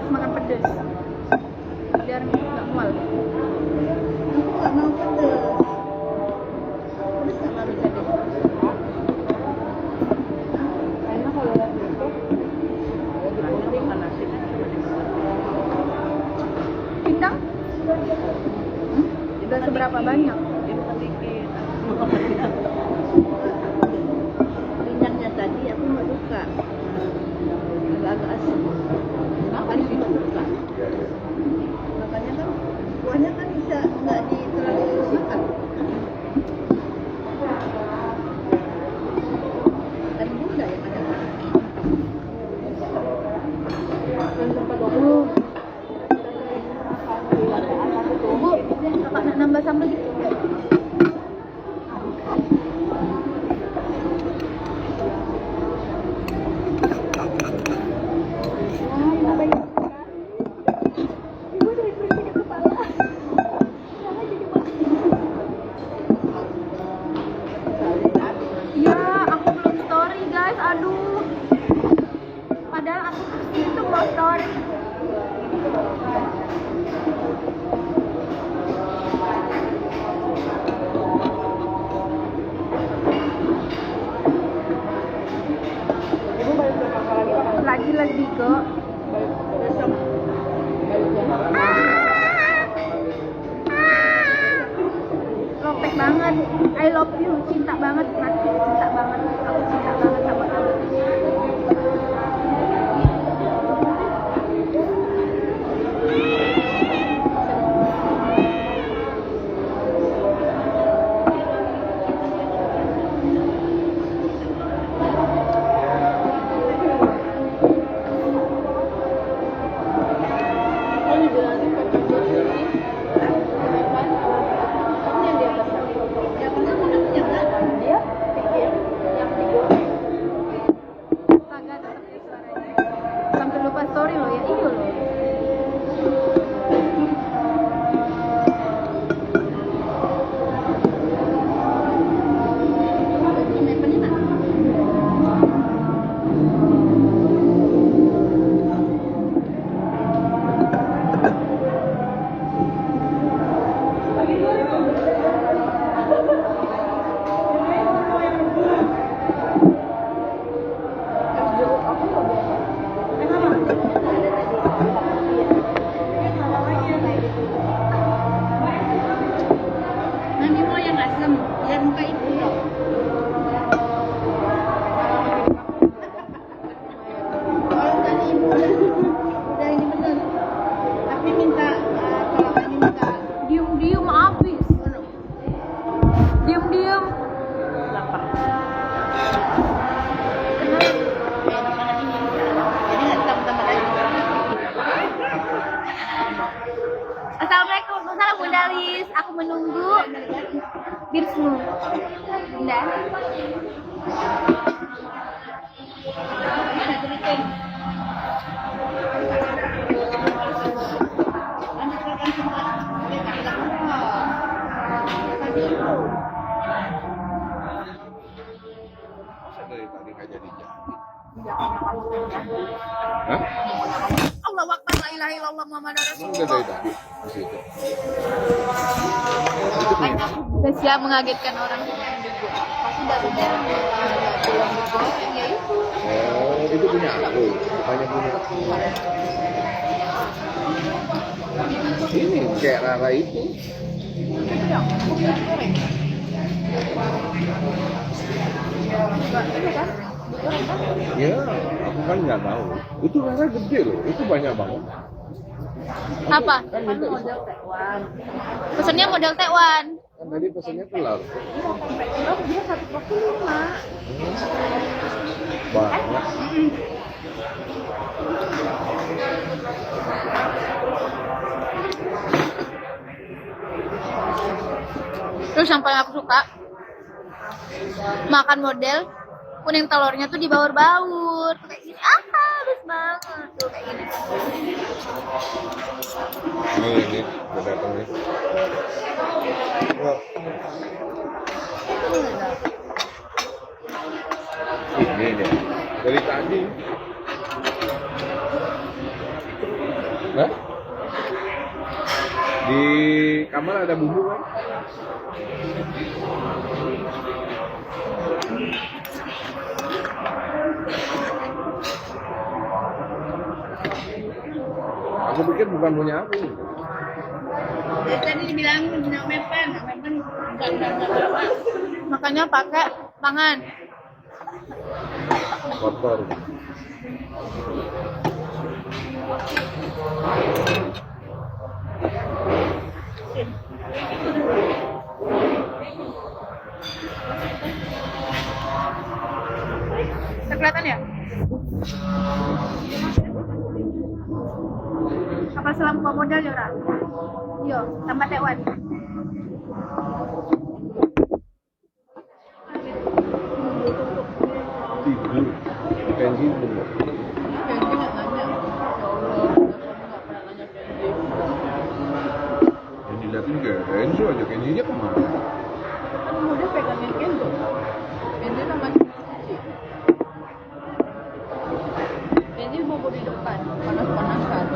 harus makan pedas biar nggak mual. Aku nggak mau pedes. Pedes nggak bisa deh. Karena kalau lagi itu nanti makan nasi kan cuma dimakan. Pindang? Udah seberapa banyak? Dia makan dikit. Minyaknya tadi aku nggak suka. Agak-agak asin. Makanya aku nggak suka. Makanya kan kuahnya kan bisa nggak terlalu makan. Dan bunda yang ada. Bu, kakak nak nambah sambal dikit nggak? Ya, aku belum story guys, aduh. Padahal aku itu mau story. Ibu balik berapa lagi makan? Lagi kok. Balik besok. Balik jam Lopek banget, I love you, cinta banget, mati, cinta banget, aku cinta banget sama kamu. Oh, dibilangin pakai baju ini. Makan. Ini yang di atas. Ya karena aku udah punya kan. Dia pikir yang digoreng. Kagak tetep ya suaranya. Sampai lupa story lo ya, iyo lo. Ini enak. Nanti mau yang asam, biar muka ibu loh. Kalau tadi ibu udah ini bener. Tapi minta kalau ini minta Diem habis, diem. Lapar. Kenapa? makan ini. Jadi nggak tambah lagi. Assalamualaikum, salam Bunda Lis. Aku menunggu Birsmu. Bunda. Mana ceritain? Lanjutkan semua. Dia tak bilang tadi itu. Masa dari tadi nggak jadi jadi? Allahu Akbar, la ilaha illallah Muhammadar Emang Rasulullah. udah dari tadi di situ. Itu nih. Udah siap mengagetkan orang juga. Pasti baru belum digoreng ya itu. Oh, itu punya aku, bukannya punya. Ini kayak Rara itu. Ya, aku kan nggak tahu. Itu Rara gede loh, itu banyak banget. Apa? Kan minta Model tekwan. Pesennya model tekwan. kan tadi pesannya telur. Dia 145. Banyak. Terus yang paling aku suka makan model kuning telurnya tuh dibaur-baur kayak gini. Halus banget tuh kayak gini. Ini udah datang nih. Wah. Ini dia dari tadi. Hah? Di kamar ada bumbu kan? Aku pikir bukan punya aku. Tadi dibilang punya Mepan enggak bawa. Makanya pakai tangan. Kotor. Bisa kelihatan ya? Kapal selam modal ya, Ra? Yo, tambah Taiwan. Tidur. Kenji belum. Kenji nggak nanya. Ya Allah, kamu nggak pernah nanya Kenji. Yang dilihatin Kenzo aja. Kenjinya kemana? Kan udah pegangin Kenzo. Kenji sama Cici. Kenji bobo di depan, panas-panasan.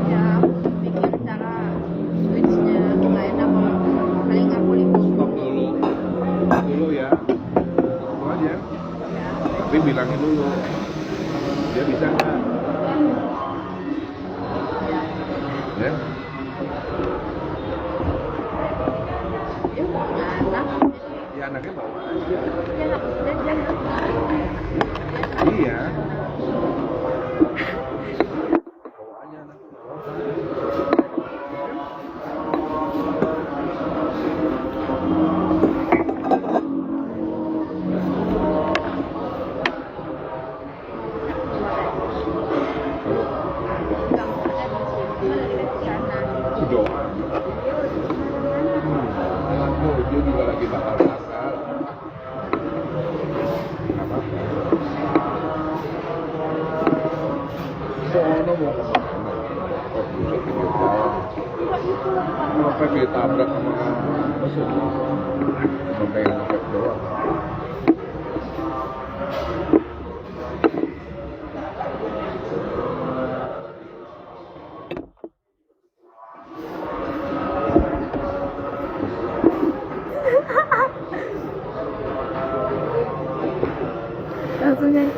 Ya, pikir cara switchnya lain apa paling aku libur. Stop dulu ya. Itu aja. Tapi bilangin dulu. Dia bisa nggak? Ya. Ya punya anak. Ya anaknya bawa aja. Dia Iya. Bawa aja anaknya. Doa. Dia juga lagi bakal-bakal. Nggak apa-apa. Sono mau kemana? Oh, bisa video call. Maka ditabrak sama mesin. Sampai yang ngepet doang. Langsung yang